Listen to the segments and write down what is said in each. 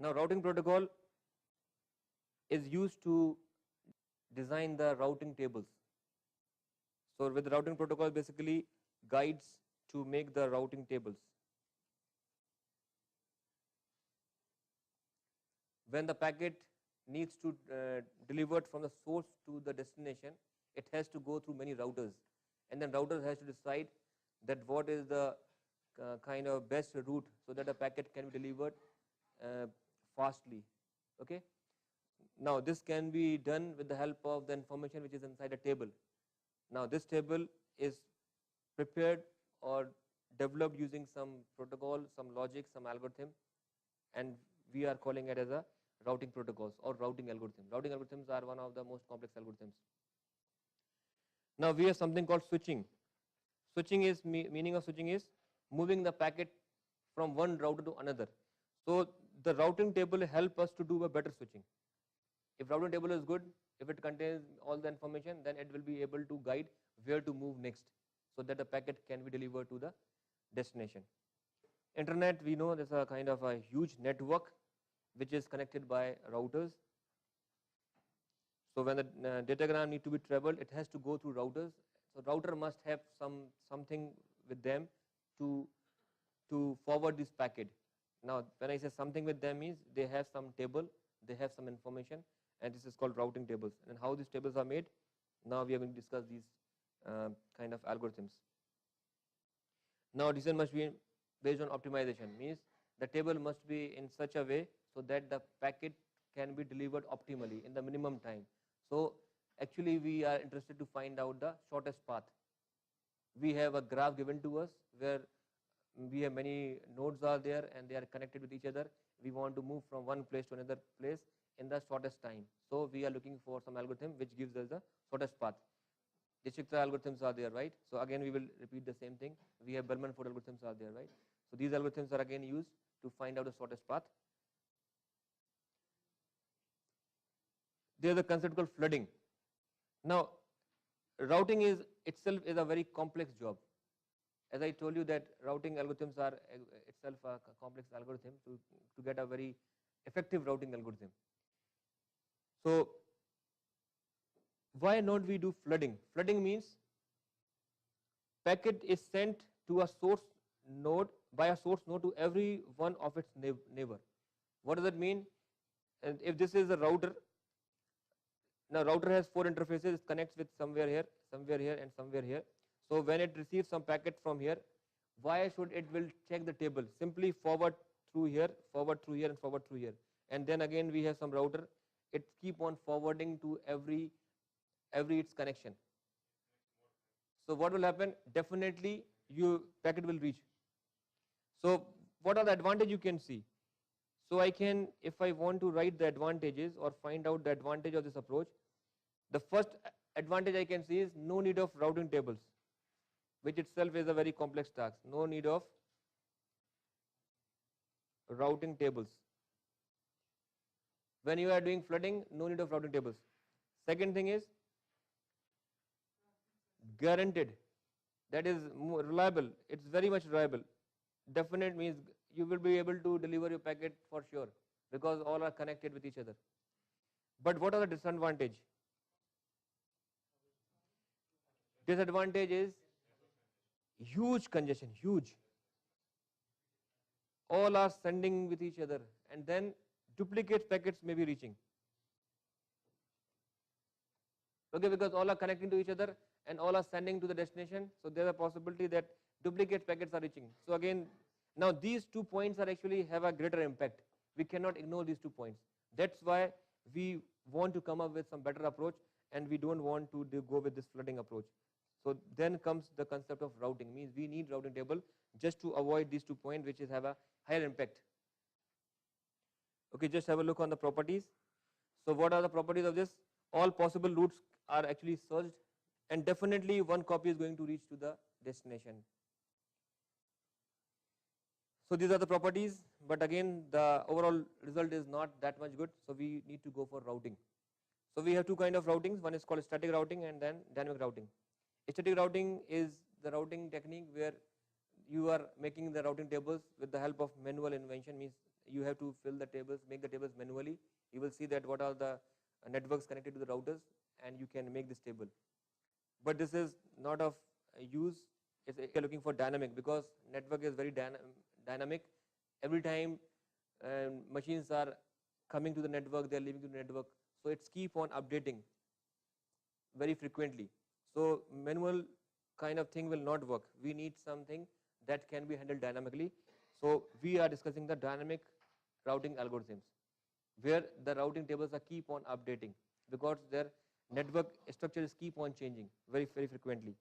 Now routing protocol is used to design the routing tables. So with the routing protocol basically guides to make the routing tables. When the packet needs to delivered from the source to the destination, it has to go through many routers, and then router has to decide that what is the kind of best route so that a packet can be delivered fastly. Okay. Now this can be done with the help of the information which is inside a table. Now this table is prepared or developed using some protocol, some logic, some algorithm, and we are calling it as a routing protocols or routing algorithm. Routing algorithms are one of the most complex algorithms. Now we have something called switching. Switching is meaning of switching is moving the packet from one router to another. So the routing table help us to do a better switching. If routing table is good, if it contains all the information, then it will be able to guide where to move next, so that the packet can be delivered to the destination. Internet, we know there's a kind of a huge network which is connected by routers. So when the datagram need to be traveled, it has to go through routers. So router must have something with them to forward this packet. Now when I say something with them means they have some table, they have some information, and this is called routing tables. And how these tables are made, now we are going to discuss these kind of algorithms. Now decision must be based on optimization, means the table must be in such a way so that the packet can be delivered optimally in the minimum time. So actually we are interested to find out the shortest path. We have a graph given to us where we have many nodes are there and they are connected with each other. We want to move from one place to another place in the shortest time. So we are looking for some algorithm which gives us the shortest path. Districta algorithms are there, right? So again we will repeat the same thing. We have Bellman-Ford algorithms are there, right? So these algorithms are again used to find out the shortest path. There is a concept called flooding. Now routing is itself is a very complex job. As I told you that routing algorithms are itself a complex algorithm to get a very effective routing algorithm. So why not we do flooding? Flooding means packet is sent to a source node by a source node to every one of its neighbor. What does that mean? And if this is a router, now router has 4 interfaces, it connects with somewhere here, and somewhere here. So when it receives some packet from here, why should it will check the table? Simply forward through here, and forward through here. And then again we have some router, it keep on forwarding to every its connection. So what will happen? Definitely your packet will reach. So what are the advantages you can see? So I can, if I want to write the advantages or find out the advantage of this approach, the first advantage I can see is no need of routing tables, which itself is a very complex task. No need of routing tables. When you are doing flooding, no need of routing tables. Second thing is guaranteed. That is more reliable. It's very much reliable. Definite means you will be able to deliver your packet for sure because all are connected with each other. But what are the disadvantage? Disadvantage is huge congestion, huge. All are sending with each other and then duplicate packets may be reaching. Okay, because all are connecting to each other and all are sending to the destination. So there is a possibility that duplicate packets are reaching. So again, now these 2 points are actually have a greater impact. We cannot ignore these 2 points. That's why we want to come up with some better approach and we don't want to go with this flooding approach. So then comes the concept of routing, means we need routing table just to avoid these 2 points which is have a higher impact. Okay, just have a look on the properties. So what are the properties of this? All possible routes are actually searched and definitely one copy is going to reach to the destination. So these are the properties, but again the overall result is not that much good, so we need to go for routing. So we have 2 kind of routings, one is called static routing and then dynamic routing. Static routing is the routing technique where you are making the routing tables with the help of manual invention, means you have to fill the tables, make the tables manually. You will see that what are the networks connected to the routers, and you can make this table. But this is not of use if you are looking for dynamic, because network is very dynamic. Every time machines are coming to the network, they are leaving to the network, so it's keep on updating very frequently. So manual kind of thing will not work. We need something that can be handled dynamically. So we are discussing the dynamic routing algorithms, where the routing tables are keep on updating because their network structure is keep on changing very frequently.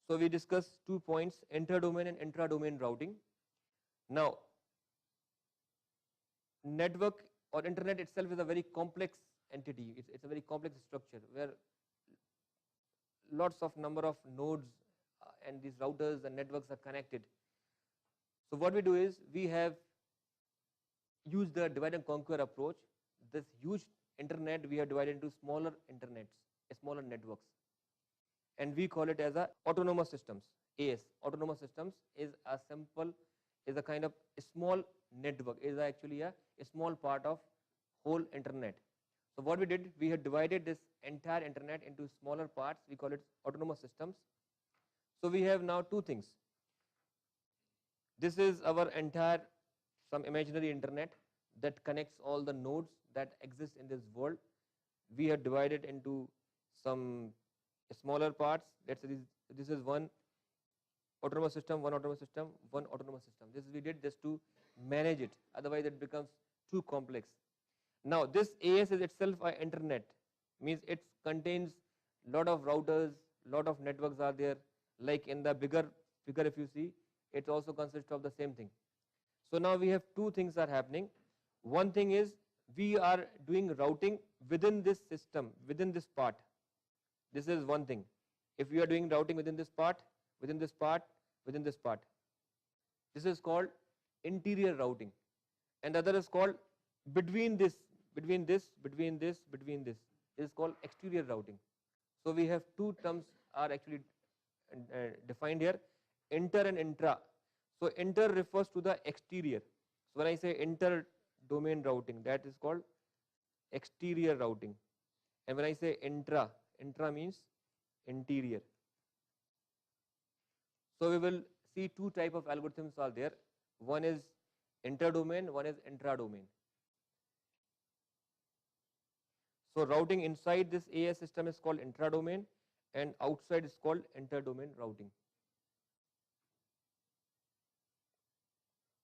So we discussed 2 points, inter-domain and intra-domain routing. Now, network or internet itself is a very complex entity. It's a very complex structure where lots of number of nodes and these routers and networks are connected. So what we do is we have used the divide and conquer approach. This huge internet we have divided into smaller internets, smaller networks, and we call it as a autonomous systems. AS, autonomous systems, is a kind of a small network, is actually a small part of whole internet. So what we did, we had divided this entire internet into smaller parts. We call it autonomous systems. So we have now two things. This is our entire some imaginary internet that connects all the nodes that exist in this world. We have divided into some smaller parts. Let's say this is one autonomous system, one autonomous system, one autonomous system. This we did just to manage it. Otherwise, it becomes too complex. Now, this AS is itself an internet, means it contains lot of routers, lot of networks are there. Like in the bigger figure, if you see, it also consists of the same thing. So now we have two things are happening. One thing is we are doing routing within this system, within this part. This is one thing. If we are doing routing within this part, within this part, within this part, this is called interior routing. And the other is called between this, between this, between this, between this. This is called exterior routing. So we have two terms are actually defined here, inter and intra. So inter refers to the exterior. So when I say inter-domain routing, that is called exterior routing. And when I say intra, intra means interior. So we will see two type of algorithms are there. One is inter-domain, one is intra-domain. So routing inside this AS system is called intra-domain, and outside is called inter-domain routing.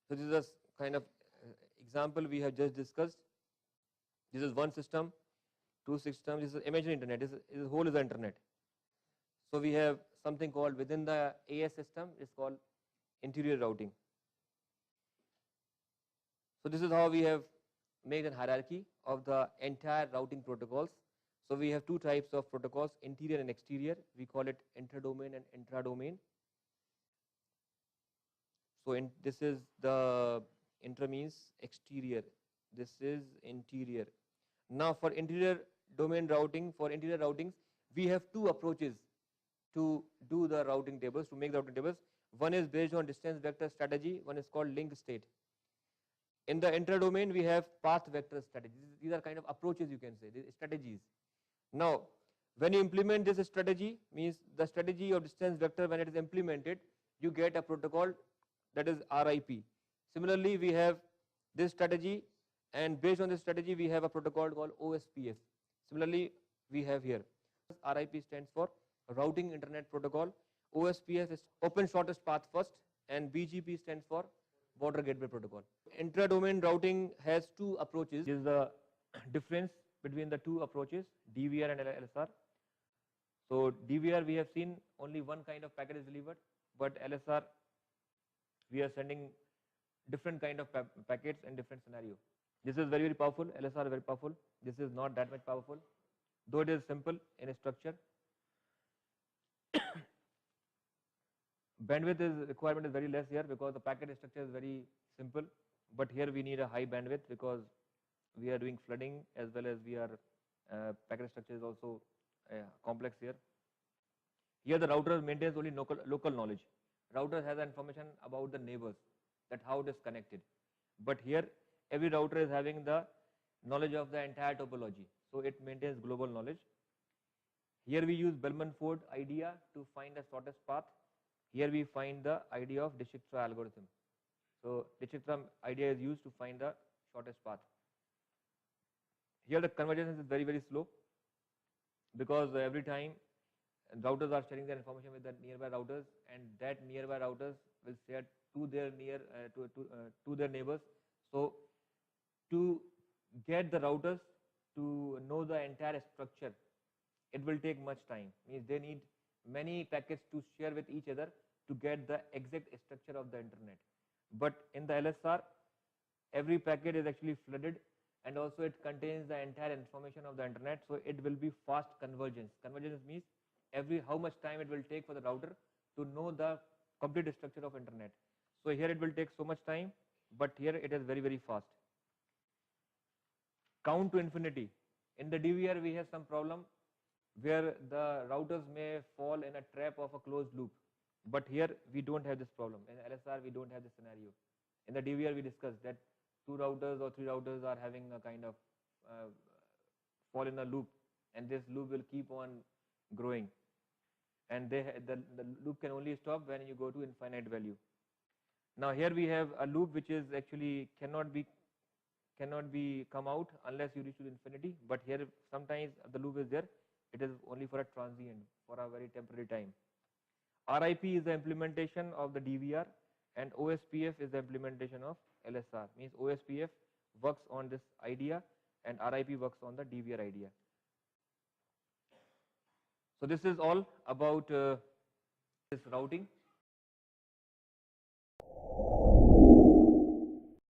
So this is a kind of example we have just discussed. This is one system, two systems. This is imaginary internet. This whole is the internet. So we have something called within the AS system is called interior routing. So this is how we have made a hierarchy of the entire routing protocols. So we have two types of protocols, interior and exterior. We call it inter-domain and intra-domain. So this is the intra means exterior. This is interior. Now for interior domain routing, for interior routings, we have two approaches to do the routing tables, to make the routing tables. One is based on distance vector strategy, one is called link state. In the intra-domain, we have path vector strategy. These are kind of approaches, you can say, these strategies. Now, when you implement this strategy, means the strategy of distance vector, when it is implemented, you get a protocol that is RIP. Similarly, we have this strategy, and based on this strategy, we have a protocol called OSPF. Similarly, we have here RIP stands for Routing Internet Protocol. OSPF is Open Shortest Path First, and BGP stands for Border Gateway Protocol. Intra-domain routing has two approaches. This is the difference between the two approaches, DVR and LSR. So DVR we have seen only one kind of packet is delivered, but LSR we are sending different kind of packets and different scenario. This is very powerful. LSR is very powerful. This is not that much powerful, though it is simple in structure. Bandwidth requirement is very less here because the packet structure is very simple, but here we need a high bandwidth because we are doing flooding as well as we are packet structure is also complex here. Here the router maintains only local knowledge. Router has information about the neighbors, that how it is connected. But here every router is having the knowledge of the entire topology. So it maintains global knowledge. Here we use Bellman-Ford idea to find the shortest path. Here we find the idea of Dijkstra algorithm. So Dijkstra idea is used to find the shortest path. Here the convergence is very, very slow, because every time routers are sharing their information with the nearby routers, and that nearby routers will share to their to their neighbors. So to get the routers to know the entire structure, it will take much time. Means they need many packets to share with each other to get the exact structure of the internet. But in the LSR, every packet is actually flooded, and also it contains the entire information of the internet, so it will be fast convergence. Convergence means how much time it will take for the router to know the complete structure of internet. So here it will take so much time, but here it is very, very fast. Count to infinity. In the DVR we have some problem where the routers may fall in a trap of a closed loop, but here we don't have this problem. In LSR we don't have this scenario. In the DVR we discussed that 2 routers or 3 routers are having a kind of fall in a loop, and this loop will keep on growing, and the loop can only stop when you go to infinite value. Now here we have a loop which is actually cannot be come out unless you reach to infinity, but here sometimes the loop is there, it is only for a transient, for a very temporary time. RIP is the implementation of the DVR, and OSPF is the implementation of LSR. Means OSPF works on this idea and RIP works on the DVR idea. So this is all about this routing.